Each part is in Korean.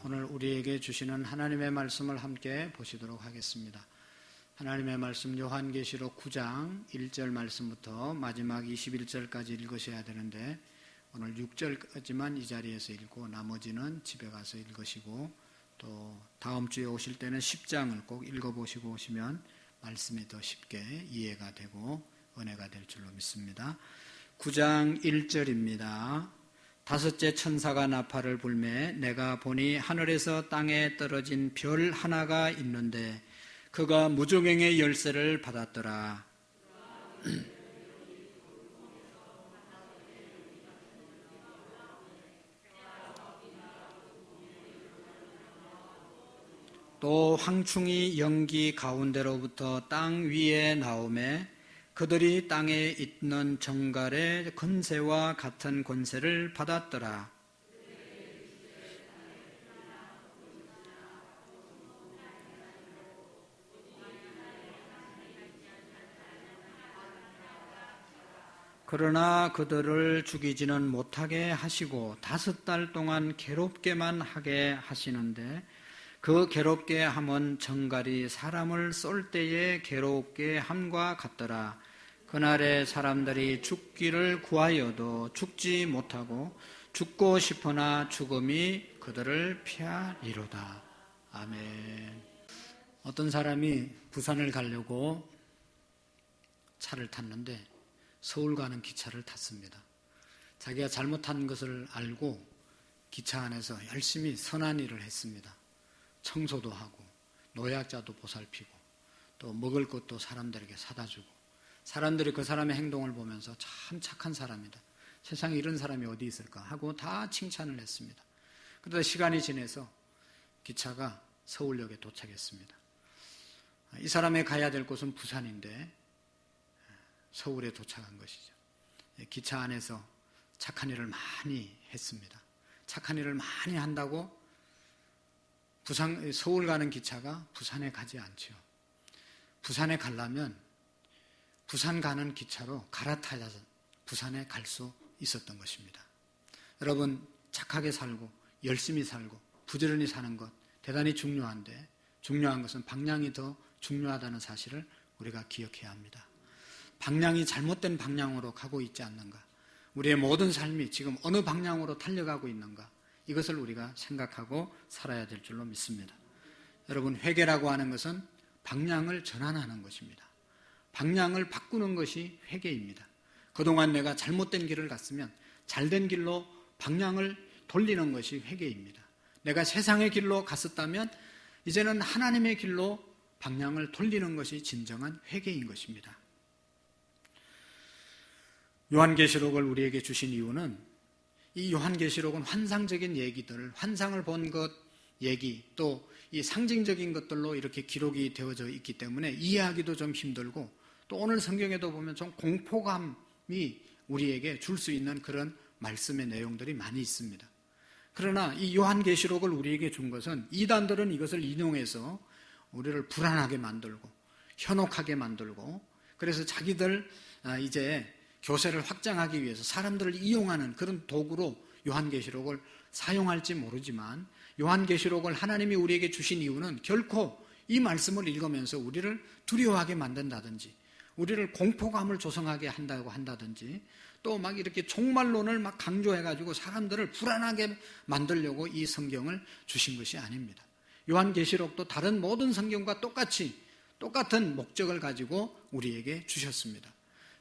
오늘 우리에게 주시는 하나님의 말씀을 함께 보시도록 하겠습니다. 하나님의 말씀 요한계시록 9장 1절 말씀부터 마지막 21절까지 읽으셔야 되는데 오늘 6절까지만 이 자리에서 읽고 나머지는 집에 가서 읽으시고 또 다음 주에 오실 때는 10장을 꼭 읽어보시고 오시면 말씀이 더 쉽게 이해가 되고 은혜가 될 줄로 믿습니다. 9장 1절입니다. 다섯째 천사가 나팔을 불매 내가 보니 하늘에서 땅에 떨어진 별 하나가 있는데 그가 무저갱의 열쇠를 받았더라. 또 황충이 연기 가운데로부터 땅 위에 나오매 그들이 땅에 있는 정갈의 권세와 같은 권세를 받았더라. 그러나 그들을 죽이지는 못하게 하시고 5달 동안 괴롭게만 하게 하시는데 그 괴롭게 함은 정갈이 사람을 쏠 때에 괴롭게 함과 같더라. 그날에 사람들이 죽기를 구하여도 죽지 못하고 죽고 싶으나 죽음이 그들을 피하리로다. 아멘. 어떤 사람이 부산을 가려고 차를 탔는데 서울 가는 기차를 탔습니다. 자기가 잘못한 것을 알고 기차 안에서 열심히 선한 일을 했습니다. 청소도 하고 노약자도 보살피고 또 먹을 것도 사람들에게 사다 주고 사람들이 그 사람의 행동을 보면서 참 착한 사람이다. 세상에 이런 사람이 어디 있을까 하고 다 칭찬을 했습니다. 그러다 시간이 지나서 기차가 서울역에 도착했습니다. 이 사람이 가야 될 곳은 부산인데 서울에 도착한 것이죠. 기차 안에서 착한 일을 많이 했습니다. 착한 일을 많이 한다고 서울 가는 기차가 부산에 가지 않죠. 부산에 가려면 부산 가는 기차로 갈아타야 부산에 갈 수 있었던 것입니다. 여러분, 착하게 살고 열심히 살고 부지런히 사는 것 대단히 중요한데 중요한 것은 방향이 더 중요하다는 사실을 우리가 기억해야 합니다. 방향이 잘못된 방향으로 가고 있지 않는가? 우리의 모든 삶이 지금 어느 방향으로 달려가고 있는가? 이것을 우리가 생각하고 살아야 될 줄로 믿습니다. 여러분, 회개라고 하는 것은 방향을 전환하는 것입니다. 방향을 바꾸는 것이 회개입니다. 그동안 내가 잘못된 길을 갔으면 잘된 길로 방향을 돌리는 것이 회개입니다. 내가 세상의 길로 갔었다면 이제는 하나님의 길로 방향을 돌리는 것이 진정한 회개인 것입니다. 요한계시록을 우리에게 주신 이유는 이 요한계시록은 환상적인 얘기들, 환상을 본 것 얘기, 또 이 상징적인 것들로 이렇게 기록이 되어져 있기 때문에 이해하기도 좀 힘들고 또 오늘 성경에도 보면 좀 공포감이 우리에게 줄 수 있는 그런 말씀의 내용들이 많이 있습니다. 그러나 이 요한계시록을 우리에게 준 것은 이단들은 이것을 인용해서 우리를 불안하게 만들고 현혹하게 만들고 그래서 자기들 이제 교세를 확장하기 위해서 사람들을 이용하는 그런 도구로 요한계시록을 사용할지 모르지만 요한계시록을 하나님이 우리에게 주신 이유는 결코 이 말씀을 읽으면서 우리를 두려워하게 만든다든지 우리를 공포감을 조성하게 한다든지 또 막 이렇게 종말론을 막 강조해가지고 사람들을 불안하게 만들려고 이 성경을 주신 것이 아닙니다. 요한계시록도 다른 모든 성경과 똑같은 목적을 가지고 우리에게 주셨습니다.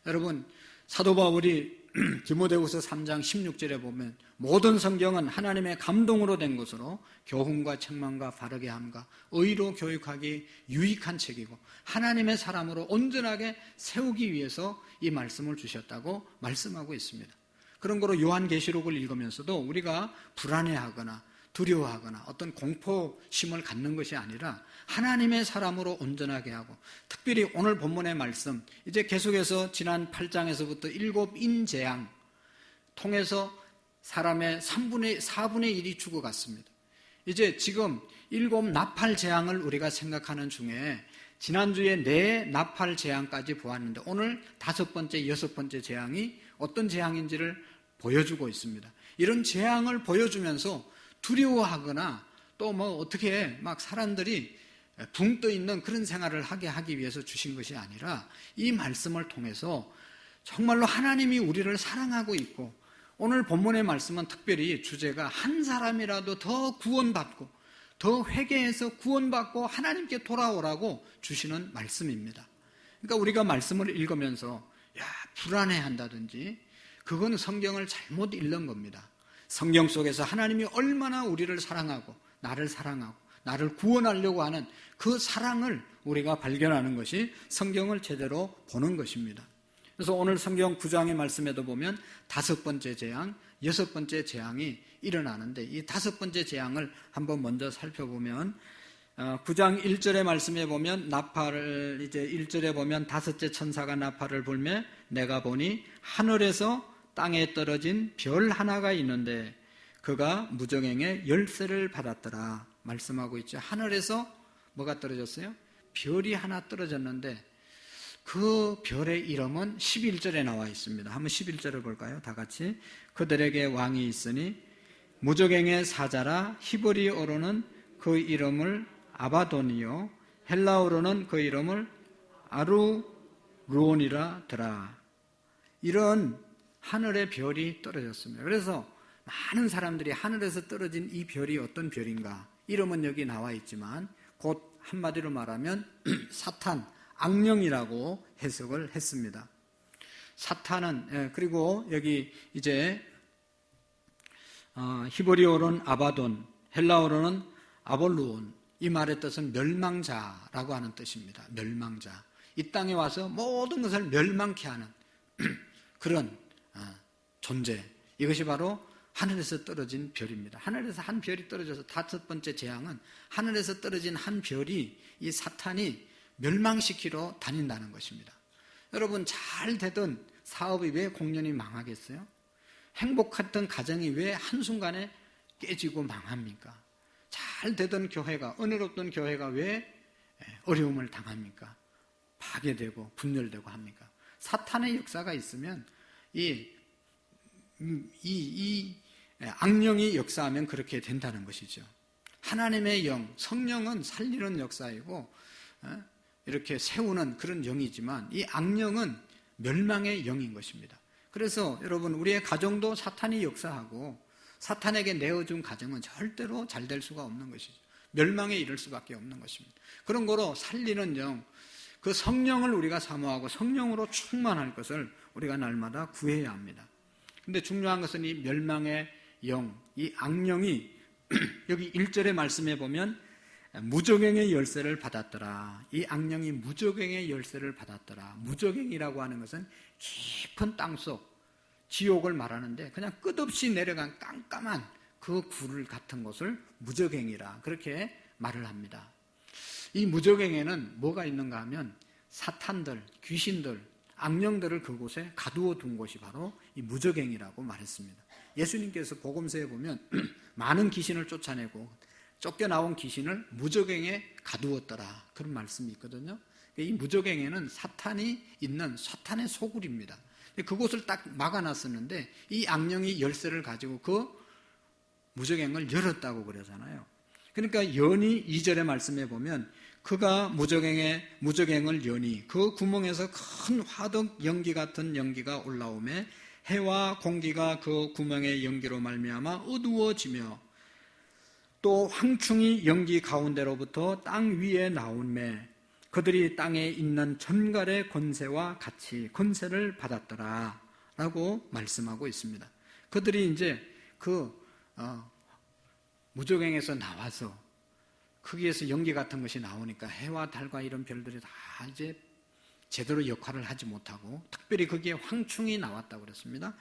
여러분, 사도 바울이 디모데후서 3장 16절에 보면 모든 성경은 하나님의 감동으로 된 것으로 교훈과 책망과 바르게 함과 의로 교육하기 유익한 책이고 하나님의 사람으로 온전하게 세우기 위해서 이 말씀을 주셨다고 말씀하고 있습니다. 그런 거로 요한계시록을 읽으면서도 우리가 불안해하거나 두려워하거나 어떤 공포심을 갖는 것이 아니라 하나님의 사람으로 온전하게 하고 특별히 오늘 본문의 말씀 이제 계속해서 지난 8장에서부터 7인 재앙 통해서 사람의 4분의 1이 죽어갔습니다. 이제 지금 7 나팔 재앙을 우리가 생각하는 중에 지난주에 4 나팔 재앙까지 보았는데 오늘 5번째, 6번째 재앙이 어떤 재앙인지를 보여주고 있습니다. 이런 재앙을 보여주면서 두려워하거나 또 뭐 어떻게 막 사람들이 붕 떠 있는 그런 생활을 하기 위해서 주신 것이 아니라 이 말씀을 통해서 정말로 하나님이 우리를 사랑하고 있고, 오늘 본문의 말씀은 특별히 주제가 한 사람이라도 더 구원받고 더 회개해서 구원받고 하나님께 돌아오라고 주시는 말씀입니다. 그러니까 우리가 말씀을 읽으면서 불안해한다든지 그건 성경을 잘못 읽는 겁니다. 성경 속에서 하나님이 얼마나 우리를 사랑하고 나를 구원하려고 하는 그 사랑을 우리가 발견하는 것이 성경을 제대로 보는 것입니다. 그래서 오늘 성경 9장의 말씀에도 보면 5번째 재앙, 6번째 재앙이 일어나는데, 이 5번째 재앙을 한번 먼저 살펴보면 9장 1절의 말씀에 보면 나팔을, 이제 1절에 보면 5째 천사가 나팔을 불매 내가 보니 하늘에서 땅에 떨어진 별 하나가 있는데 그가 무저갱의 열쇠를 받았더라 말씀하고 있죠. 하늘에서 뭐가 떨어졌어요? 별이 하나 떨어졌는데 그 별의 이름은 11절에 나와 있습니다. 한번 11절을 볼까요? 다 같이. 그들에게 왕이 있으니 무저갱의 사자라. 히브리어로는 그 이름을 아바돈이요 헬라어로는 그 이름을 아루루온이라 더라. 이런 하늘의 별이 떨어졌습니다. 그래서 많은 사람들이 하늘에서 떨어진 이 별이 어떤 별인가, 이름은 여기 나와 있지만 곧 한마디로 말하면 사탄, 악령이라고 해석을 했습니다. 사탄은, 그리고 여기 이제 히브리어로는 아바돈, 헬라어로는 아볼루온, 이 말의 뜻은 멸망자라고 하는 뜻입니다. 멸망자. 이 땅에 와서 모든 것을 멸망케 하는 그런 존재. 이것이 바로 하늘에서 떨어진 별입니다. 하늘에서 한 별이 떨어져서 5번째 재앙은 하늘에서 떨어진 한 별이 이 사탄이 멸망시키러 다닌다는 것입니다. 여러분, 잘 되던 사업이 왜 공연히 망하겠어요? 행복했던 가정이 왜 한순간에 깨지고 망합니까? 잘 되던 교회가, 은혜롭던 교회가 왜 어려움을 당합니까? 파괴되고 분열되고 합니까? 사탄의 역사가 있으면 이 악령이 역사하면 그렇게 된다는 것이죠. 하나님의 영, 성령은 살리는 역사이고 이렇게 세우는 그런 영이지만 이 악령은 멸망의 영인 것입니다. 그래서 여러분, 우리의 가정도 사탄이 역사하고 사탄에게 내어준 가정은 절대로 잘 될 수가 없는 것이죠. 멸망에 이를 수밖에 없는 것입니다. 그런 거로 살리는 영, 그 성령을 우리가 사모하고 성령으로 충만할 것을 우리가 날마다 구해야 합니다. 근데 중요한 것은 이 멸망의 영, 이 악령이 여기 1절의 말씀에 보면 무저갱의 열쇠를 받았더라. 이 악령이 무저갱의 열쇠를 받았더라. 무저갱이라고 하는 것은 깊은 땅속 지옥을 말하는데 그냥 끝없이 내려간 깜깜한 그 굴 같은 곳을 무저갱이라 그렇게 말을 합니다. 이 무저갱에는 뭐가 있는가 하면 사탄들, 귀신들, 악령들을 그곳에 가두어 둔 곳이 바로 이 무저갱이라고 말했습니다. 예수님께서 복음서에 보면 많은 귀신을 쫓아내고 쫓겨나온 귀신을 무저갱에 가두었더라 그런 말씀이 있거든요. 이 무저갱에는 사탄이 있는 사탄의 소굴입니다. 그곳을 딱 막아놨었는데 이 악령이 열쇠를 가지고 그 무저갱을 열었다고 그러잖아요. 그러니까 연이 2절의 말씀에 보면 그가 무저갱을 여니 그 구멍에서 큰 화덕 연기 같은 연기가 올라오매 해와 공기가 그 구멍의 연기로 말미암아 어두워지며 또 황충이 연기 가운데로부터 땅 위에 나오매 그들이 땅에 있는 전갈의 권세와 같이 권세를 받았더라 라고 말씀하고 있습니다. 그들이 이제 그 무저갱에서 나와서 거기에서 연기 같은 것이 나오니까 해와 달과 이런 별들이 다 이제 제대로 역할을 하지 못하고 특별히 거기에 황충이 나왔다고 그랬습니다.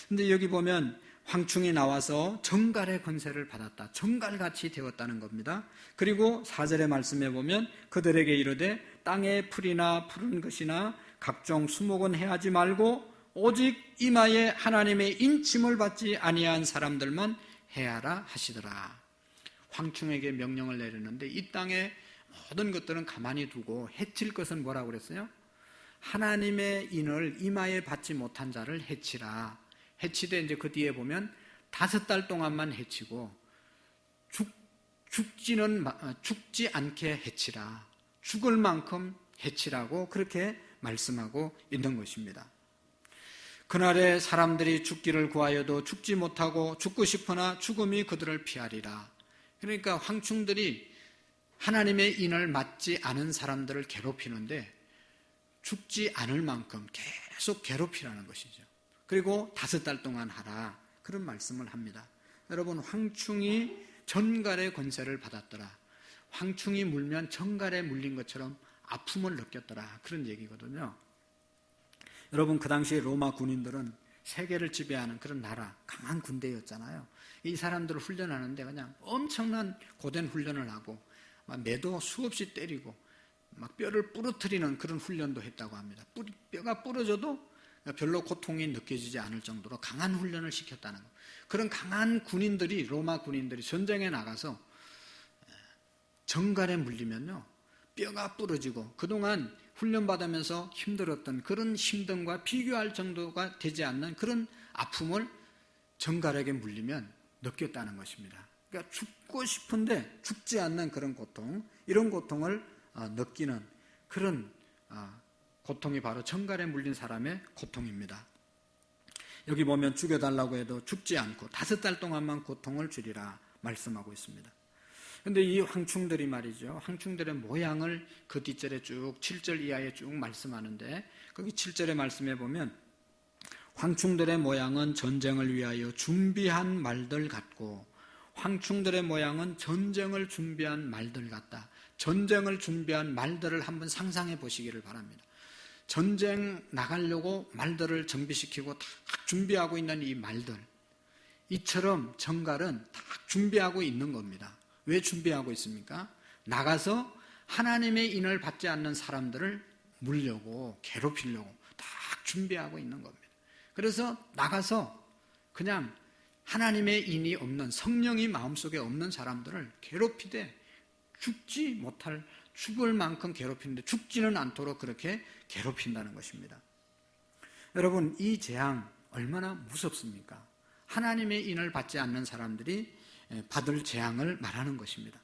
근데 여기 보면 황충이 나와서 정갈의 권세를 받았다. 정갈같이 되었다는 겁니다. 그리고 4절의 말씀에 보면 그들에게 이르되 땅의 풀이나 푸른 것이나 각종 수목은 해하지 말고 오직 이마에 하나님의 인침을 받지 아니한 사람들만 해하라 하시더라. 황충에게 명령을 내렸는데 이 땅의 모든 것들은 가만히 두고 해칠 것은 뭐라고 그랬어요? 하나님의 인을 이마에 받지 못한 자를 해치라. 해치되 이제 그 뒤에 보면 5달 동안만 해치고 죽지 않게 해치라. 죽을 만큼 해치라고 그렇게 말씀하고 있는 것입니다. 그날에 사람들이 죽기를 구하여도 죽지 못하고 죽고 싶으나 죽음이 그들을 피하리라. 그러니까 황충들이 하나님의 인을 맞지 않은 사람들을 괴롭히는데 죽지 않을 만큼 계속 괴롭히라는 것이죠. 그리고 5달 동안 하라. 그런 말씀을 합니다. 여러분, 황충이 전갈의 권세를 받았더라. 황충이 물면 전갈에 물린 것처럼 아픔을 느꼈더라. 그런 얘기거든요. 여러분, 그 당시 로마 군인들은 세계를 지배하는 그런 나라, 강한 군대였잖아요. 이 사람들을 훈련하는데 그냥 엄청난 고된 훈련을 하고 막 매도 수없이 때리고 막 뼈를 부러뜨리는 그런 훈련도 했다고 합니다. 뼈가 부러져도 별로 고통이 느껴지지 않을 정도로 강한 훈련을 시켰다는 것. 그런 강한 군인들이, 로마 군인들이 전쟁에 나가서 전갈에 물리면요, 뼈가 부러지고 그동안 훈련받으면서 힘들었던 그런 힘듦과 비교할 정도가 되지 않는 그런 아픔을 전갈에게 물리면 느꼈다는 것입니다. 그러니까 죽고 싶은데 죽지 않는 그런 고통, 이런 고통을 느끼는 그런 고통이 바로 전갈에 물린 사람의 고통입니다. 여기 보면 죽여달라고 해도 죽지 않고 5달 동안만 고통을 주리라 말씀하고 있습니다. 그런데 이 황충들이 말이죠, 황충들의 모양을 그 뒷절에 쭉 7절 이하에 쭉 말씀하는데, 거기 7절의 말씀에 보면 황충들의 모양은 전쟁을 위하여 준비한 말들 같고, 황충들의 모양은 전쟁을 준비한 말들 같다. 전쟁을 준비한 말들을 한번 상상해 보시기를 바랍니다. 전쟁 나가려고 말들을 정비시키고 다 준비하고 있는 이 말들, 이처럼 전갈은 다 준비하고 있는 겁니다. 왜 준비하고 있습니까? 나가서 하나님의 인을 받지 않는 사람들을 물려고, 괴롭히려고 다 준비하고 있는 겁니다. 그래서 나가서 그냥 하나님의 인이 없는, 성령이 마음속에 없는 사람들을 괴롭히되 죽지 못할, 죽을 만큼 괴롭히는데 죽지는 않도록 그렇게 괴롭힌다는 것입니다. 여러분, 이 재앙 얼마나 무섭습니까? 하나님의 인을 받지 않는 사람들이 받을 재앙을 말하는 것입니다.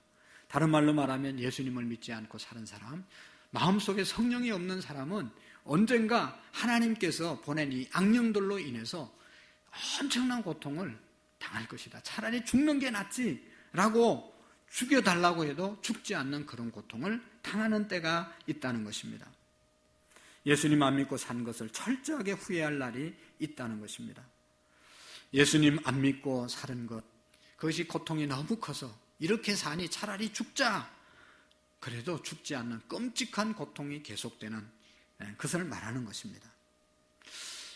다른 말로 말하면 예수님을 믿지 않고 사는 사람, 마음속에 성령이 없는 사람은 언젠가 하나님께서 보낸 이 악령들로 인해서 엄청난 고통을 당할 것이다. 차라리 죽는 게 낫지라고 죽여달라고 해도 죽지 않는 그런 고통을 당하는 때가 있다는 것입니다. 예수님 안 믿고 산 것을 철저하게 후회할 날이 있다는 것입니다. 예수님 안 믿고 사는 것, 그것이 고통이 너무 커서 이렇게 사니 차라리 죽자, 그래도 죽지 않는 끔찍한 고통이 계속되는 그것을 말하는 것입니다.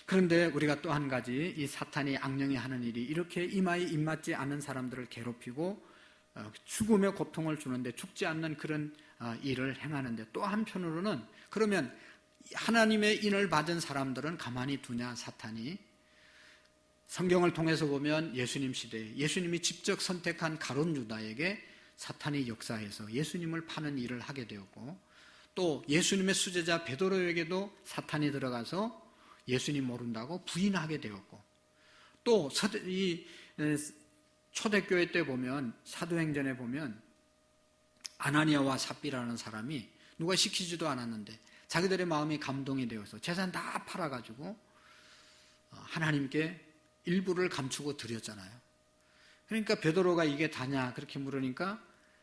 그런데 우리가 또 한 가지, 이 사탄이, 악령이 하는 일이 이렇게 이마에 입맞지 않는 사람들을 괴롭히고 죽음의 고통을 주는데 죽지 않는 그런 일을 행하는데, 또 한편으로는 그러면 하나님의 인을 받은 사람들은 가만히 두냐, 사탄이? 성경을 통해서 보면 예수님 시대에 예수님이 직접 선택한 가룟 유다에게 사탄이 역사해서 예수님을 파는 일을 하게 되었고, 또 예수님의 수제자 베드로에게도 사탄이 들어가서 예수님 모른다고 부인하게 되었고, 또 이 초대교회 때 보면, 사도행전에 보면 아나니아와 삽비라는 사람이 누가 시키지도 않았는데 자기들의 마음이 감동이 되어서 재산 다 팔아가지고 하나님께 일부를 감추고 드렸잖아요. 그러니까 베드로가 이게 다냐 그렇게 물으니까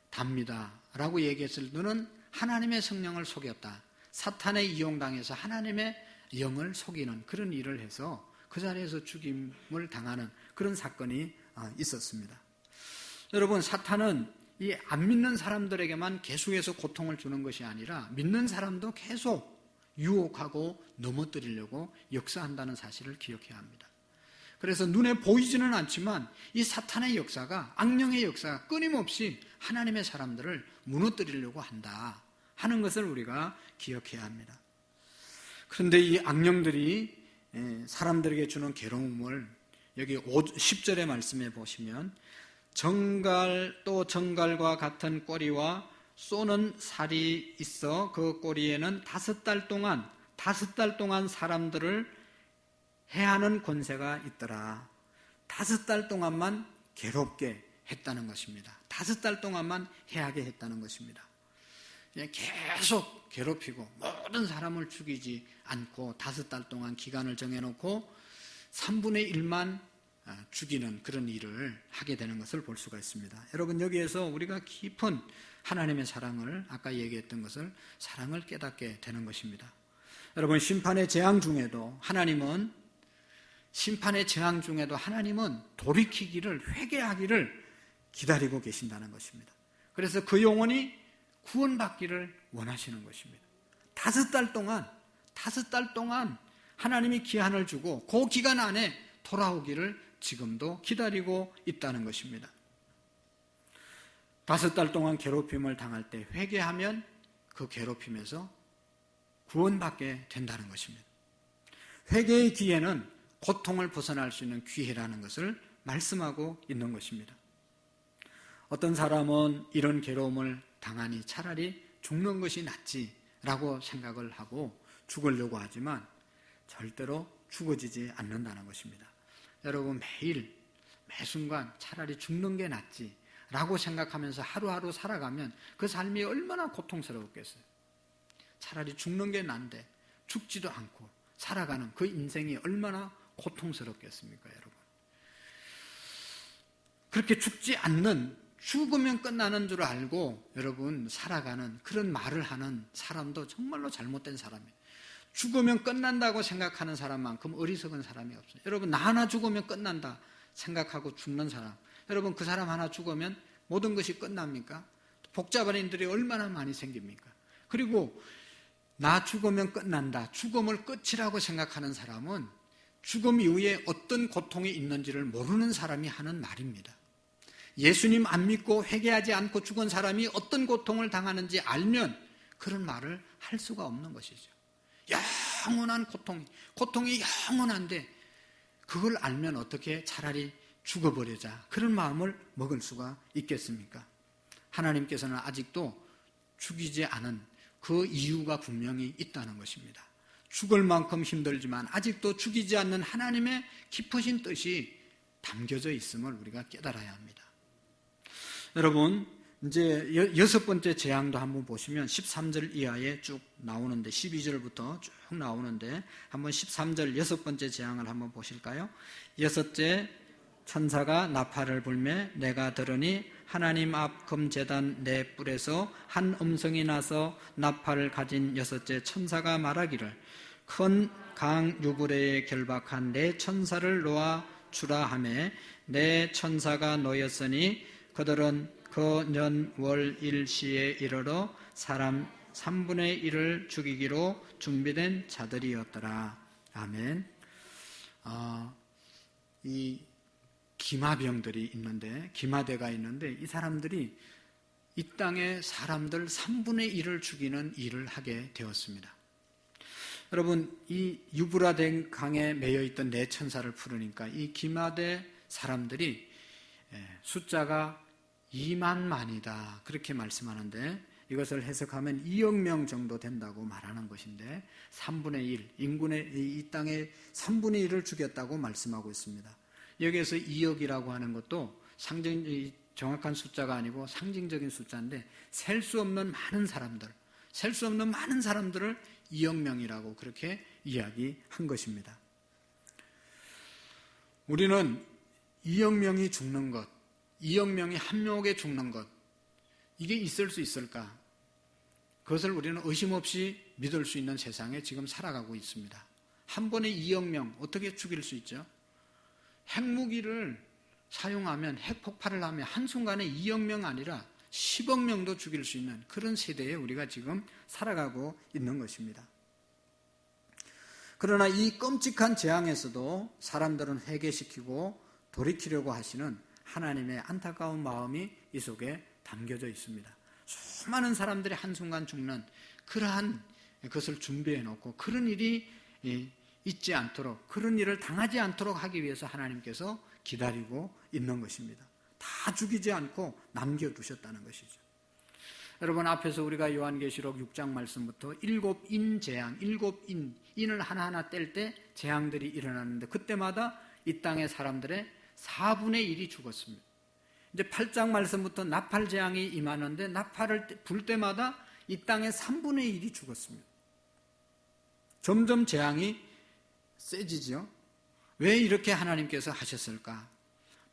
답니다 라고 얘기했을 때, 너는 하나님의 성령을 속였다. 사탄에 이용당해서 하나님의 영을 속이는 그런 일을 해서 그 자리에서 죽임을 당하는 그런 사건이 있었습니다. 여러분, 사탄은 이 안 믿는 사람들에게만 계속해서 고통을 주는 것이 아니라 믿는 사람도 계속 유혹하고 넘어뜨리려고 역사한다는 사실을 기억해야 합니다. 그래서 눈에 보이지는 않지만 이 사탄의 역사가, 악령의 역사가 끊임없이 하나님의 사람들을 무너뜨리려고 한다 하는 것을 우리가 기억해야 합니다. 그런데 이 악령들이 사람들에게 주는 괴로움을 여기 10절의 말씀에 보시면, 또 정갈과 같은 꼬리와 쏘는 살이 있어 그 꼬리에는 5달 동안 사람들을 해하는 권세가 있더라. 5달 동안만 괴롭게 했다는 것입니다. 5달 동안만 해하게 했다는 것입니다. 계속 괴롭히고 모든 사람을 죽이지 않고 5달 동안 기간을 정해놓고 3분의 1만 죽이는 그런 일을 하게 되는 것을 볼 수가 있습니다. 여러분, 여기에서 우리가 깊은 하나님의 사랑을, 아까 얘기했던 것을, 사랑을 깨닫게 되는 것입니다. 여러분, 심판의 재앙 중에도 하나님은 돌이키기를, 회개하기를 기다리고 계신다는 것입니다. 그래서 그 영혼이 구원받기를 원하시는 것입니다. 5달 동안 하나님이 기한을 주고 그 기간 안에 돌아오기를 지금도 기다리고 있다는 것입니다. 5달 동안 괴롭힘을 당할 때 회개하면 그 괴롭힘에서 구원받게 된다는 것입니다. 회개의 기회는 고통을 벗어날 수 있는 기회라는 것을 말씀하고 있는 것입니다. 어떤 사람은 이런 괴로움을 당하니 차라리 죽는 것이 낫지라고 생각을 하고 죽으려고 하지만 절대로 죽어지지 않는다는 것입니다. 여러분, 매 순간 차라리 죽는 게 낫지라고 생각하면서 하루하루 살아가면 그 삶이 얼마나 고통스러웠겠어요. 차라리 죽는 게 난데 죽지도 않고 살아가는 그 인생이 얼마나 고통스럽겠습니까, 여러분? 그렇게 죽지 않는, 죽으면 끝나는 줄 알고 여러분 살아가는 그런 말을 하는 사람도 정말로 잘못된 사람이에요. 죽으면 끝난다고 생각하는 사람만큼 어리석은 사람이 없어요. 여러분, 나 하나 죽으면 끝난다 생각하고 죽는 사람, 여러분, 그 사람 하나 죽으면 모든 것이 끝납니까? 복잡한 일들이 얼마나 많이 생깁니까? 그리고 나 죽으면 끝난다, 죽음을 끝이라고 생각하는 사람은 죽음 이후에 어떤 고통이 있는지를 모르는 사람이 하는 말입니다. 예수님 안 믿고 회개하지 않고 죽은 사람이 어떤 고통을 당하는지 알면 그런 말을 할 수가 없는 것이죠. 영원한 고통이 영원한데 그걸 알면 어떻게 차라리 죽어버리자, 그런 마음을 먹을 수가 있겠습니까? 하나님께서는 아직도 죽이지 않은 그 이유가 분명히 있다는 것입니다. 죽을 만큼 힘들지만 아직도 죽이지 않는 하나님의 깊으신 뜻이 담겨져 있음을 우리가 깨달아야 합니다. 여러분, 이제 6번째 재앙도 한번 보시면 13절 이하에 쭉 나오는데, 12절부터 쭉 나오는데 한번 13절 6번째 재앙을 한번 보실까요? 6째, 천사가 나팔을 불매 내가 들으니 하나님 앞 금제단 네 뿔에서 한 음성이 나서 나팔을 가진 6째 천사가 말하기를 큰 강 유브레에 결박한 네 천사를 놓아 주라 하매 네 천사가 놓였으니 그들은 그 년 월 일시에 이르러 사람 3분의 1을 죽이기로 준비된 자들이었더라. 아멘. 이 기마병들이 있는데, 기마대가 있는데 이 사람들이 이 땅의 사람들 3분의 1을 죽이는 일을 하게 되었습니다. 여러분, 이 유브라데 강에 매여있던 네 천사를 풀으니까 이 기마대 사람들이 숫자가 2만만이다 그렇게 말씀하는데, 이것을 해석하면 2억 명 정도 된다고 말하는 것인데 3분의 1, 인구의 이 땅의 3분의 1을 죽였다고 말씀하고 있습니다. 여기에서 2억이라고 하는 것도 정확한 숫자가 아니고 상징적인 숫자인데 셀 수 없는 많은 사람들을 2억 명이라고 그렇게 이야기한 것입니다. 우리는 2억 명이 죽는 것, 2억 명이 한 묘에 죽는 것, 이게 있을 수 있을까? 그것을 우리는 의심 없이 믿을 수 있는 세상에 지금 살아가고 있습니다. 한 번에 2억 명 어떻게 죽일 수 있죠? 핵무기를 사용하면, 핵폭발을 하면 한순간에 2억 명 아니라 10억 명도 죽일 수 있는 그런 세대에 우리가 지금 살아가고 있는 것입니다. 그러나 이 끔찍한 재앙에서도 사람들은 회개시키고 돌이키려고 하시는 하나님의 안타까운 마음이 이 속에 담겨져 있습니다. 수많은 사람들이 한순간 죽는 그러한 것을 준비해 놓고 그런 일이 있지 않도록, 그런 일을 당하지 않도록 하기 위해서 하나님께서 기다리고 있는 것입니다. 다 죽이지 않고 남겨두셨다는 것이죠. 여러분, 앞에서 우리가 요한계시록 6장 말씀부터 7인 재앙, 7인을 하나하나 뗄 때 재앙들이 일어났는데 그때마다 이 땅의 사람들의 4분의 1이 죽었습니다. 이제 8장 말씀부터 나팔 재앙이 임하는데 나팔을 불 때마다 이 땅의 3분의 1이 죽었습니다. 점점 재앙이 세지죠. 왜 이렇게 하나님께서 하셨을까?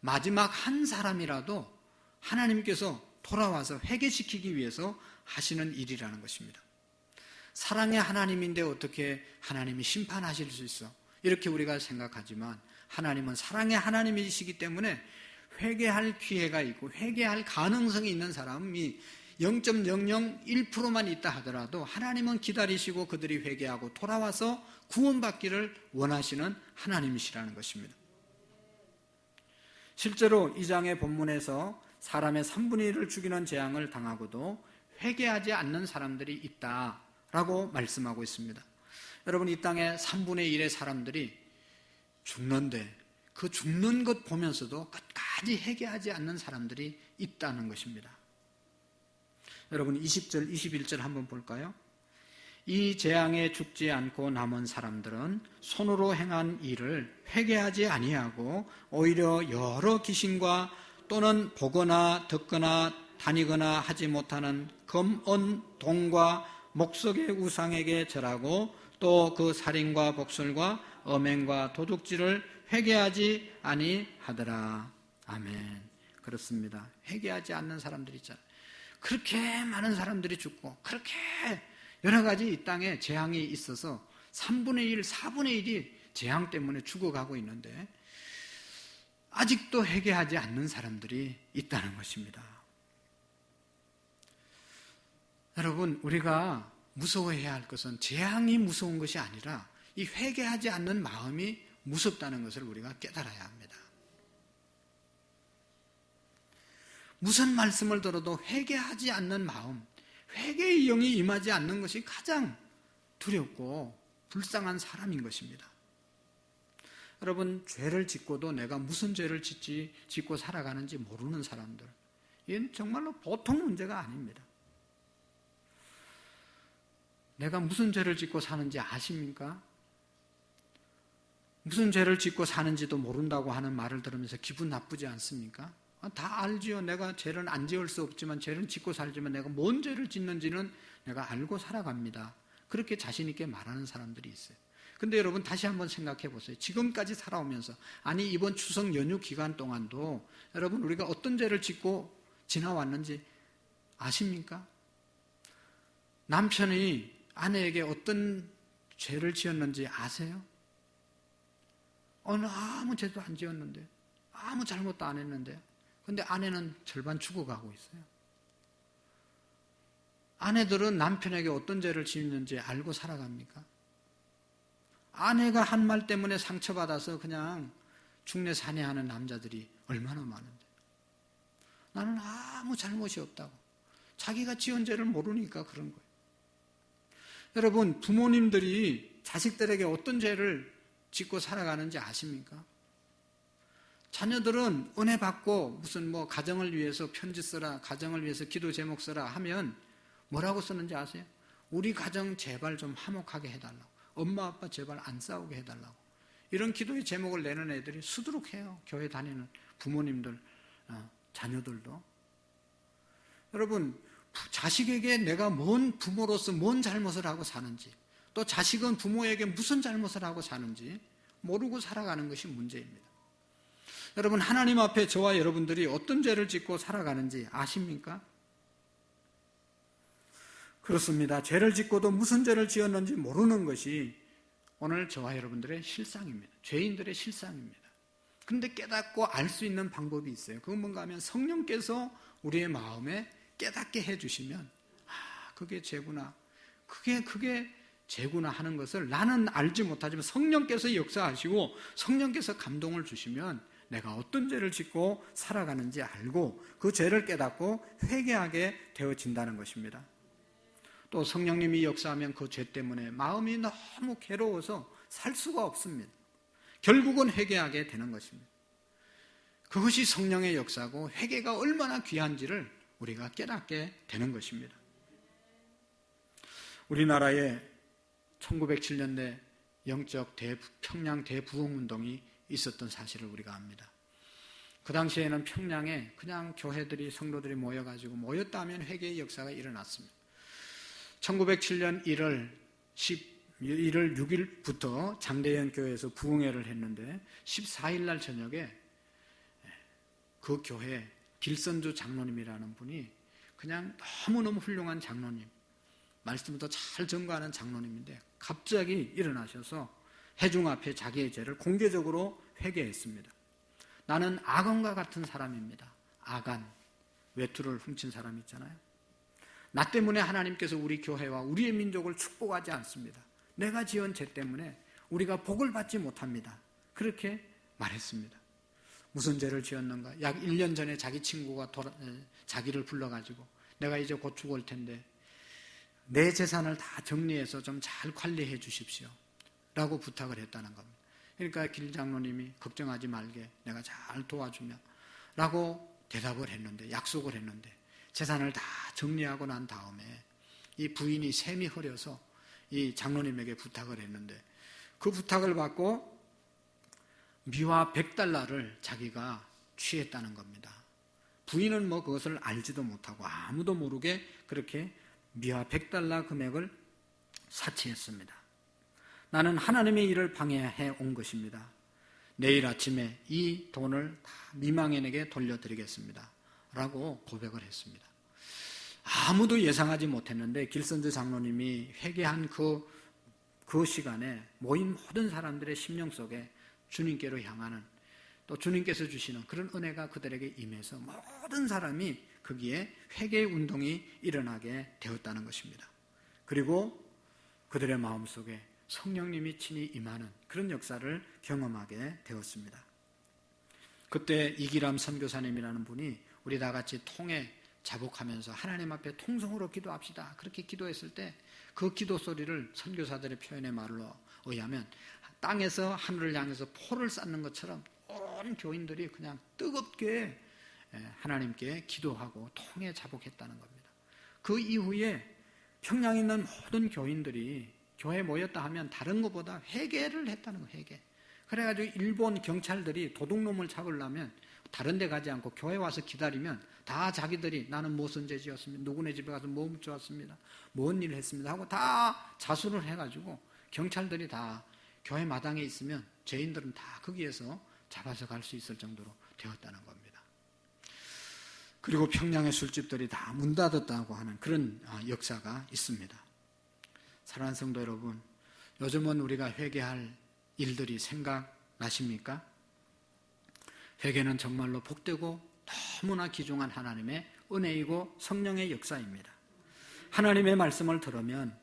마지막 한 사람이라도 하나님께서 돌아와서 회개시키기 위해서 하시는 일이라는 것입니다. 사랑의 하나님인데 어떻게 하나님이 심판하실 수 있어? 이렇게 우리가 생각하지만 하나님은 사랑의 하나님이시기 때문에 회개할 기회가 있고 회개할 가능성이 있는 사람이 0.001%만 있다 하더라도 하나님은 기다리시고 그들이 회개하고 돌아와서 구원받기를 원하시는 하나님이시라는 것입니다. 실제로 이 장의 본문에서 사람의 3분의 1을 죽이는 재앙을 당하고도 회개하지 않는 사람들이 있다라고 말씀하고 있습니다. 여러분, 이 땅에 3분의 1의 사람들이 죽는데 그 죽는 것 보면서도 끝까지 회개하지 않는 사람들이 있다는 것입니다. 여러분, 20절, 21절 한번 볼까요? 이 재앙에 죽지 않고 남은 사람들은 손으로 행한 일을 회개하지 아니하고 오히려 여러 귀신과 또는 보거나 듣거나 다니거나 하지 못하는 금, 은, 동과 목석의 우상에게 절하고 또 그 살인과 복술과 엄행과 도둑질을 회개하지 아니하더라. 아멘. 그렇습니다. 회개하지 않는 사람들이 있잖아요. 그렇게 많은 사람들이 죽고 그렇게 여러 가지 이 땅에 재앙이 있어서 3분의 1, 4분의 1이 재앙 때문에 죽어가고 있는데 아직도 회개하지 않는 사람들이 있다는 것입니다. 여러분, 우리가 무서워해야 할 것은 재앙이 무서운 것이 아니라 이 회개하지 않는 마음이 무섭다는 것을 우리가 깨달아야 합니다. 무슨 말씀을 들어도 회개하지 않는 마음, 회개의 영이 임하지 않는 것이 가장 두렵고 불쌍한 사람인 것입니다. 여러분, 죄를 짓고도 내가 무슨 죄를 짓고 살아가는지 모르는 사람들, 이건 정말로 보통 문제가 아닙니다. 내가 무슨 죄를 짓고 사는지 아십니까? 무슨 죄를 짓고 사는지도 모른다고 하는 말을 들으면서 기분 나쁘지 않습니까? 다 알지요. 내가 죄를 안 지을 수 없지만 죄를 짓고 살지만 내가 뭔 죄를 짓는지는 내가 알고 살아갑니다. 그렇게 자신 있게 말하는 사람들이 있어요. 근데 여러분, 다시 한번 생각해 보세요. 지금까지 살아오면서, 아니 이번 추석 연휴 기간 동안도 여러분 우리가 어떤 죄를 짓고 지나왔는지 아십니까? 남편이 아내에게 어떤 죄를 지었는지 아세요? 아무 죄도 안 지었는데, 아무 잘못도 안 했는데, 근데 아내는 절반 죽어가고 있어요. 아내들은 남편에게 어떤 죄를 지었는지 알고 살아갑니까? 아내가 한 말 때문에 상처받아서 그냥 죽네 사내하는 남자들이 얼마나 많은데, 나는 아무 잘못이 없다고 자기가 지은 죄를 모르니까 그런 거예요. 여러분, 부모님들이 자식들에게 어떤 죄를 짓고 살아가는지 아십니까? 자녀들은 은혜 받고 무슨 가정을 위해서 편지 써라, 가정을 위해서 기도 제목 써라 하면 뭐라고 쓰는지 아세요? 우리 가정 제발 좀 화목하게 해달라고, 엄마 아빠 제발 안 싸우게 해달라고, 이런 기도의 제목을 내는 애들이 수두룩해요. 교회 다니는 부모님들, 자녀들도. 여러분, 자식에게 내가 뭔 부모로서 뭔 잘못을 하고 사는지, 또 자식은 부모에게 무슨 잘못을 하고 사는지 모르고 살아가는 것이 문제입니다. 여러분, 하나님 앞에 저와 여러분들이 어떤 죄를 짓고 살아가는지 아십니까? 그렇습니다. 죄를 짓고도 무슨 죄를 지었는지 모르는 것이 오늘 저와 여러분들의 실상입니다. 죄인들의 실상입니다. 그런데 깨닫고 알 수 있는 방법이 있어요. 그건 뭔가 하면 성령께서 우리의 마음에 깨닫게 해주시면, 그게 죄구나, 그게 죄구나 하는 것을 나는 알지 못하지만 성령께서 역사하시고 성령께서 감동을 주시면 내가 어떤 죄를 짓고 살아가는지 알고 그 죄를 깨닫고 회개하게 되어진다는 것입니다. 또 성령님이 역사하면 그 죄 때문에 마음이 너무 괴로워서 살 수가 없습니다. 결국은 회개하게 되는 것입니다. 그것이 성령의 역사고 회개가 얼마나 귀한지를 우리가 깨닫게 되는 것입니다. 우리나라에 1907년대 영적 평양 대부흥운동이 있었던 사실을 우리가 압니다. 그 당시에는 평양에 그냥 교회들이 성도들이 모였다 하면 회개의 역사가 일어났습니다. 1907년 1월 6일부터 장대현 교회에서 부흥회를 했는데 14일 날 저녁에 그 교회 길선주 장로님이라는 분이 그냥 너무너무 훌륭한 장로님, 말씀도 잘 전가하는 장로님인데 갑자기 일어나셔서 회중 앞에 자기의 죄를 공개적으로 회개했습니다. 나는 아간과 같은 사람입니다. 아간, 외투를 훔친 사람 있잖아요. 나 때문에 하나님께서 우리 교회와 우리의 민족을 축복하지 않습니다. 내가 지은 죄 때문에 우리가 복을 받지 못합니다. 그렇게 말했습니다. 무슨 죄를 지었는가? 약 1년 전에 자기 친구가 자기를 불러가지고 내가 이제 곧 죽을 텐데 내 재산을 다 정리해서 좀 잘 관리해 주십시오 라고 부탁을 했다는 겁니다. 그러니까 길 장로님이 걱정하지 말게 내가 잘 도와주며 라고 대답을 했는데, 약속을 했는데 재산을 다 정리하고 난 다음에 이 부인이 셈이 흐려서 이 장로님에게 부탁을 했는데 그 부탁을 받고 미화 $100를 자기가 취했다는 겁니다. 부인은 그것을 알지도 못하고 아무도 모르게 그렇게 미화 $100 금액을 사치했습니다. 나는 하나님의 일을 방해해 온 것입니다. 내일 아침에 이 돈을 다 미망인에게 돌려드리겠습니다 라고 고백을 했습니다. 아무도 예상하지 못했는데 길선주 장로님이 회개한 그 시간에 모인 모든 사람들의 심령 속에 주님께로 향하는, 또 주님께서 주시는 그런 은혜가 그들에게 임해서 모든 사람이 거기에 회개의 운동이 일어나게 되었다는 것입니다. 그리고 그들의 마음속에 성령님이 친히 임하는 그런 역사를 경험하게 되었습니다. 그때 이기람 선교사님이라는 분이 우리 다 같이 통에 자복하면서 하나님 앞에 통성으로 기도합시다 그렇게 기도했을 때 그 기도 소리를 선교사들의 표현의 말로 의하면 땅에서 하늘을 향해서 포를 쌓는 것처럼 온 교인들이 그냥 뜨겁게 하나님께 기도하고 통에 자복했다는 겁니다. 그 이후에 평양에 있는 모든 교인들이 교회에 모였다 하면 다른 것보다 회개를 했다는 거예요. 회개. 그래가지고 일본 경찰들이 도둑놈을 잡으려면 다른 데 가지 않고 교회 와서 기다리면 다 자기들이 나는 무슨 죄 지었습니다, 누구네 집에 가서 뭐 훔쳐왔습니다, 뭔 일을 했습니다 하고 다 자수를 해가지고 경찰들이 다 교회 마당에 있으면 죄인들은 다 거기에서 잡아서 갈 수 있을 정도로 되었다는 겁니다. 그리고 평양의 술집들이 다 문 닫았다고 하는 그런 역사가 있습니다. 사랑하는 성도 여러분, 요즘은 우리가 회개할 일들이 생각나십니까? 회개는 정말로 복되고 너무나 귀중한 하나님의 은혜이고 성령의 역사입니다. 하나님의 말씀을 들으면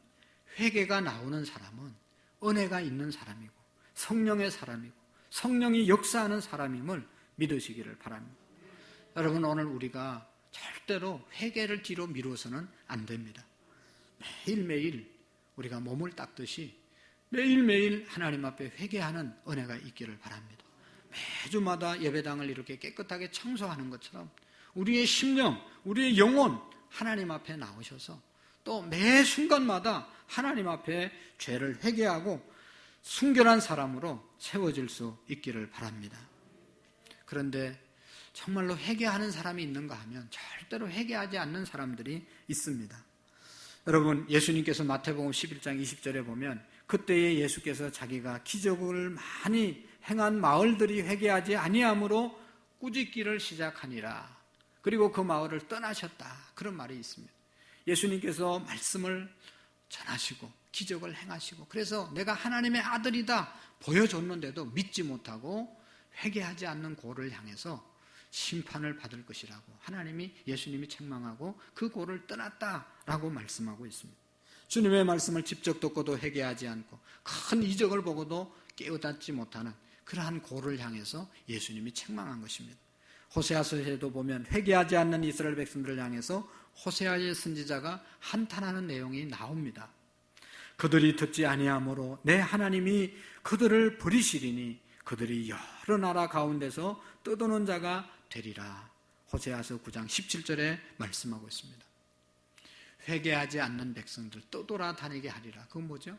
회개가 나오는 사람은 은혜가 있는 사람이고 성령의 사람이고 성령이 역사하는 사람임을 믿으시기를 바랍니다. 여러분, 오늘 우리가 절대로 회개를 뒤로 미루어서는 안 됩니다. 매일매일 우리가 몸을 닦듯이 매일매일 하나님 앞에 회개하는 은혜가 있기를 바랍니다. 매주마다 예배당을 이렇게 깨끗하게 청소하는 것처럼 우리의 심령, 우리의 영혼 하나님 앞에 나오셔서 또 매 순간마다 하나님 앞에 죄를 회개하고 순결한 사람으로 세워질 수 있기를 바랍니다. 그런데 정말로 회개하는 사람이 있는가 하면 절대로 회개하지 않는 사람들이 있습니다. 여러분, 예수님께서 마태복음 11장 20절에 보면 그때에 예수께서 자기가 기적을 많이 행한 마을들이 회개하지 아니하므로 꾸짖기를 시작하니라. 그리고 그 마을을 떠나셨다. 그런 말이 있습니다. 예수님께서 말씀을 전하시고 기적을 행하시고 그래서 내가 하나님의 아들이다 보여줬는데도 믿지 못하고 회개하지 않는 고를 향해서 심판을 받을 것이라고 예수님이 책망하고 그 고를 떠났다라고 말씀하고 있습니다. 주님의 말씀을 직접 듣고도 회개하지 않고 큰 이적을 보고도 깨어닫지 못하는 그러한 고를 향해서 예수님이 책망한 것입니다. 호세아서에도 보면 회개하지 않는 이스라엘 백성들을 향해서 호세아의 선지자가 한탄하는 내용이 나옵니다. 그들이 듣지 아니하므로 내 하나님이 그들을 버리시리니 그들이 여러 나라 가운데서 떠도는 자가 되리라. 호세아서 9장 17절에 말씀하고 있습니다. 회개하지 않는 백성들 떠돌아다니게 하리라. 그건 뭐죠?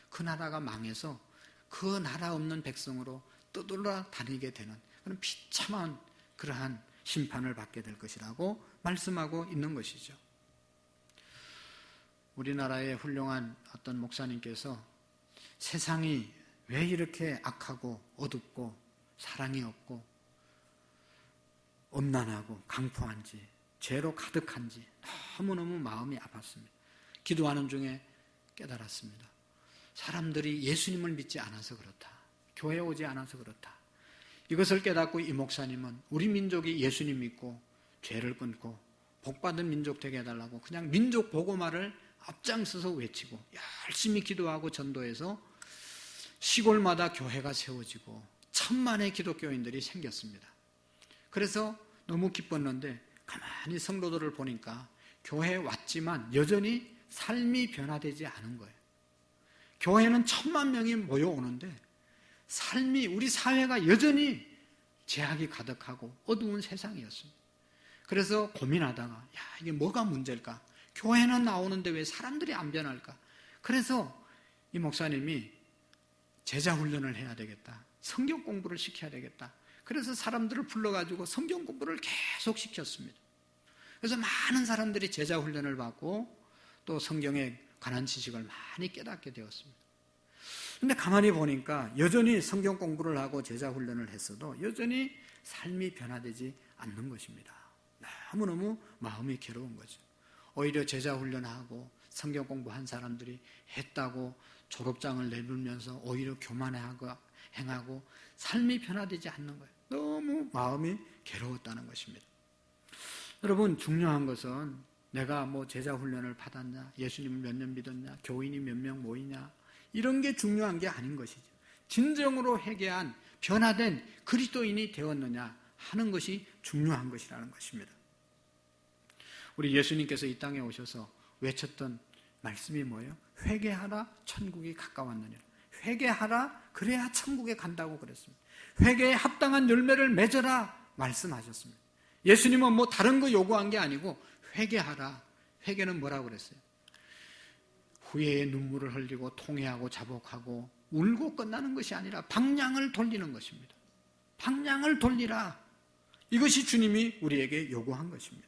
그 나라가 망해서 그 나라 없는 백성으로 떠돌아다니게 되는 그런 비참한 그러한 심판을 받게 될 것이라고 말씀하고 있는 것이죠. 우리나라의 훌륭한 어떤 목사님께서 세상이 왜 이렇게 악하고 어둡고 사랑이 없고 엄난하고 강포한지 죄로 가득한지 너무너무 마음이 아팠습니다. 기도하는 중에 깨달았습니다. 사람들이 예수님을 믿지 않아서 그렇다. 교회에 오지 않아서 그렇다. 이것을 깨닫고 이 목사님은 우리 민족이 예수님 믿고 죄를 끊고 복받은 민족 되게 해달라고 그냥 민족 복음화를 앞장서서 외치고 열심히 기도하고 전도해서 시골마다 교회가 세워지고 천만의 기독교인들이 생겼습니다. 그래서 너무 기뻤는데 가만히 성도들을 보니까 교회에 왔지만 여전히 삶이 변화되지 않은 거예요. 교회는 1000만 명이 모여오는데 삶이, 우리 사회가 여전히 죄악이 가득하고 어두운 세상이었습니다. 그래서 고민하다가 이게 뭐가 문제일까? 교회는 나오는데 왜 사람들이 안 변할까? 그래서 이 목사님이 제자 훈련을 해야 되겠다. 성경 공부를 시켜야 되겠다. 그래서 사람들을 불러가지고 성경 공부를 계속 시켰습니다. 그래서 많은 사람들이 제자 훈련을 받고 또 성경에 관한 지식을 많이 깨닫게 되었습니다. 근데 가만히 보니까 여전히 성경 공부를 하고 제자 훈련을 했어도 여전히 삶이 변화되지 않는 것입니다. 너무너무 마음이 괴로운 거죠. 오히려 제자 훈련하고 성경 공부한 사람들이 했다고 졸업장을 내밀면서 오히려 교만하고 행하고 삶이 변화되지 않는 거예요. 너무 마음이 괴로웠다는 것입니다. 여러분, 중요한 것은 내가 뭐 제자 훈련을 받았냐, 예수님을 몇 년 믿었냐, 교인이 몇 명 모이냐, 이런 게 중요한 게 아닌 것이죠. 진정으로 회개한 변화된 그리스도인이 되었느냐 하는 것이 중요한 것이라는 것입니다. 우리 예수님께서 이 땅에 오셔서 외쳤던 말씀이 뭐예요? 회개하라, 천국이 가까웠느니라. 회개하라, 그래야 천국에 간다고 그랬습니다. 회개에 합당한 열매를 맺어라 말씀하셨습니다. 예수님은 뭐 다른 거 요구한 게 아니고 회개하라. 회개는 뭐라고 그랬어요? 후회의 눈물을 흘리고 통회하고 자복하고 울고 끝나는 것이 아니라 방향을 돌리는 것입니다. 방향을 돌리라. 이것이 주님이 우리에게 요구한 것입니다.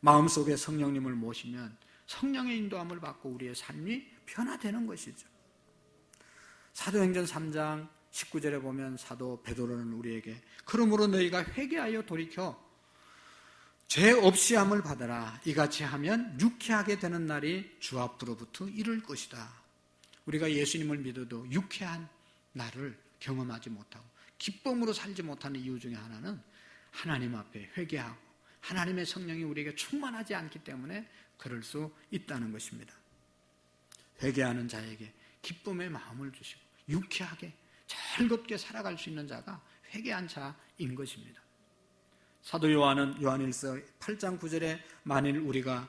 마음속에 성령님을 모시면 성령의 인도함을 받고 우리의 삶이 변화되는 것이죠. 사도행전 3장 19절에 보면 사도 베드로는 우리에게 그러므로 너희가 회개하여 돌이켜 죄 없이 함을 받아라. 이같이 하면 유쾌하게 되는 날이 주 앞으로부터 이를 것이다. 우리가 예수님을 믿어도 유쾌한 날을 경험하지 못하고 기쁨으로 살지 못하는 이유 중에 하나는 하나님 앞에 회개하고 하나님의 성령이 우리에게 충만하지 않기 때문에 그럴 수 있다는 것입니다. 회개하는 자에게 기쁨의 마음을 주시고 유쾌하게 즐겁게 살아갈 수 있는 자가 회개한 자인 것입니다. 사도 요한은 요한일서 8장 9절에 만일 우리가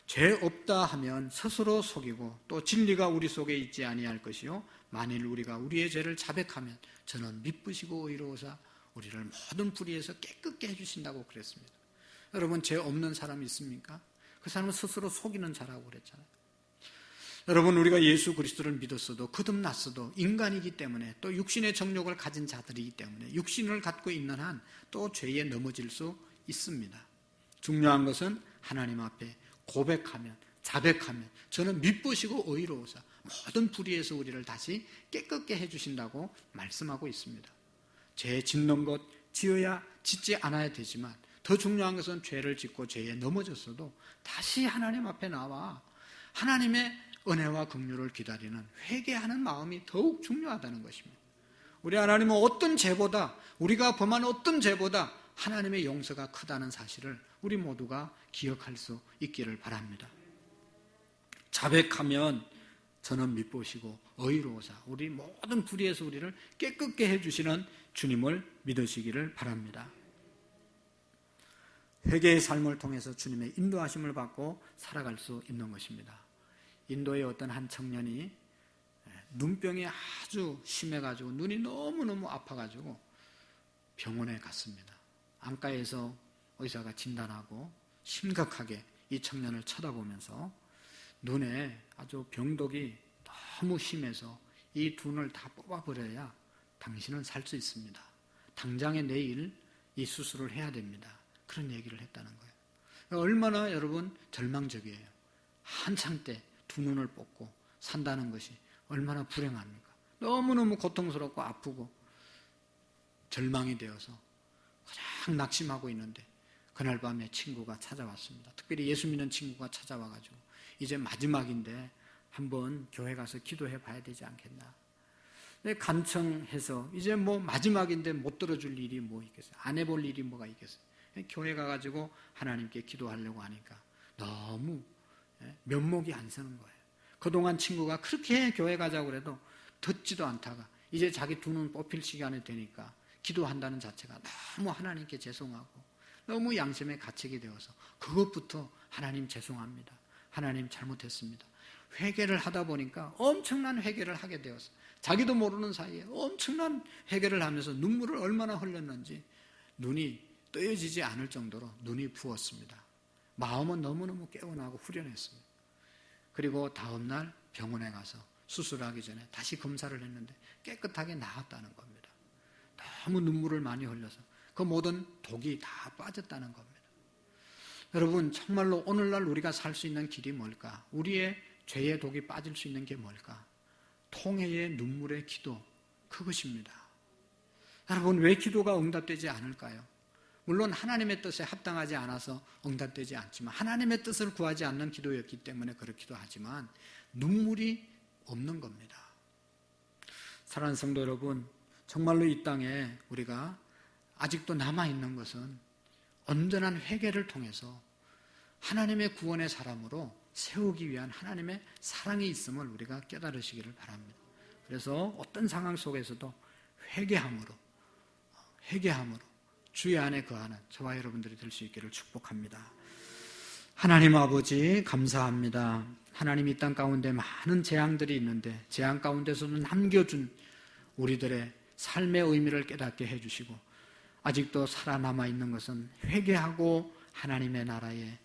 죄 없다 하면 스스로 속이고 또 진리가 우리 속에 있지 아니할 것이요 만일 우리가 우리의 죄를 자백하면 저는 미쁘시고 의로우사 우리를 모든 불의에서 깨끗게 해주신다고 그랬습니다. 여러분, 죄 없는 사람이 있습니까? 그 사람은 스스로 속이는 자라고 그랬잖아요. 여러분, 우리가 예수 그리스도를 믿었어도 거듭났어도 인간이기 때문에 또 육신의 정욕을 가진 자들이기 때문에 육신을 갖고 있는 한 또 죄에 넘어질 수 있습니다. 중요한 것은 하나님 앞에 고백하면 자백하면 저는 미쁘시고 의로우사 모든 불의에서 우리를 다시 깨끗게 해주신다고 말씀하고 있습니다. 죄 짓는 것 지어야 짓지 않아야 되지만 더 중요한 것은 죄를 짓고 죄에 넘어졌어도 다시 하나님 앞에 나와 하나님의 은혜와 긍휼을 기다리는 회개하는 마음이 더욱 중요하다는 것입니다. 우리 하나님은 어떤 죄보다 우리가 범한 어떤 죄보다 하나님의 용서가 크다는 사실을 우리 모두가 기억할 수 있기를 바랍니다. 자백하면 저는 미쁘시고 의로우사 우리 모든 불의에서 우리를 깨끗게 해주시는 주님을 믿으시기를 바랍니다. 회개의 삶을 통해서 주님의 인도하심을 받고 살아갈 수 있는 것입니다. 인도의 어떤 한 청년이 눈병이 아주 심해가지고 눈이 너무너무 아파가지고 병원에 갔습니다. 안과에서 의사가 진단하고 심각하게 이 청년을 쳐다보면서 눈에 아주 병독이 너무 심해서 이 눈을 다 뽑아버려야 당신은 살 수 있습니다. 당장에 내일 이 수술을 해야 됩니다. 그런 얘기를 했다는 거예요. 얼마나 여러분 절망적이에요. 한창 때 두 눈을 뽑고 산다는 것이 얼마나 불행합니까? 너무너무 고통스럽고 아프고 절망이 되어서 가장 낙심하고 있는데 그날 밤에 친구가 찾아왔습니다. 특별히 예수 믿는 친구가 찾아와가지고 이제 마지막인데 한번 교회 가서 기도해 봐야 되지 않겠나. 간청해서 이제 뭐 마지막인데 못 들어줄 일이 뭐 있겠어요. 안 해볼 일이 뭐가 있겠어요. 교회 가가지고 하나님께 기도하려고 하니까 너무 면목이 안 서는 거예요. 그동안 친구가 그렇게 교회 가자고 그래도 듣지도 않다가 이제 자기 두 눈 뽑힐 시간이 되니까 기도한다는 자체가 너무 하나님께 죄송하고 너무 양심에 갇히게 되어서 그것부터 하나님 죄송합니다. 하나님 잘못했습니다. 회개를 하다 보니까 엄청난 회개를 하게 되어서 자기도 모르는 사이에 엄청난 회개를 하면서 눈물을 얼마나 흘렸는지 눈이 떠여지지 않을 정도로 눈이 부었습니다. 마음은 너무너무 깨어나고 후련했습니다. 그리고 다음날 병원에 가서 수술하기 전에 다시 검사를 했는데 깨끗하게 나았다는 겁니다. 너무 눈물을 많이 흘려서 그 모든 독이 다 빠졌다는 겁니다. 여러분 정말로 오늘날 우리가 살 수 있는 길이 뭘까? 우리의 죄의 독이 빠질 수 있는 게 뭘까? 통회의 눈물의 기도, 그것입니다. 여러분 왜 기도가 응답되지 않을까요? 물론 하나님의 뜻에 합당하지 않아서 응답되지 않지만 하나님의 뜻을 구하지 않는 기도였기 때문에 그렇기도 하지만 눈물이 없는 겁니다. 사랑하는 성도 여러분, 정말로 이 땅에 우리가 아직도 남아있는 것은 온전한 회개를 통해서 하나님의 구원의 사람으로 세우기 위한 하나님의 사랑이 있음을 우리가 깨달으시기를 바랍니다. 그래서 어떤 상황 속에서도 회개함으로 주의 안에 거하는 저와 여러분들이 될 수 있기를 축복합니다. 하나님 아버지 감사합니다. 하나님 이 땅 가운데 많은 재앙들이 있는데 재앙 가운데서도 남겨준 우리들의 삶의 의미를 깨닫게 해주시고 아직도 살아남아 있는 것은 회개하고 하나님의 나라에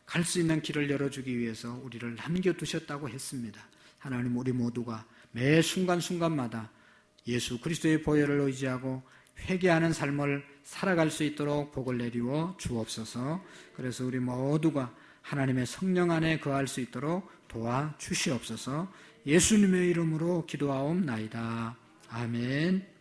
갈 수 있는 길을 열어주기 위해서 우리를 남겨두셨다고 했습니다. 하나님 우리 모두가 매 순간순간마다 예수 그리스도의 보혈을 의지하고 회개하는 삶을 살아갈 수 있도록 복을 내리워 주옵소서. 그래서 우리 모두가 하나님의 성령 안에 거할 수 있도록 도와주시옵소서. 예수님의 이름으로 기도하옵나이다. 아멘.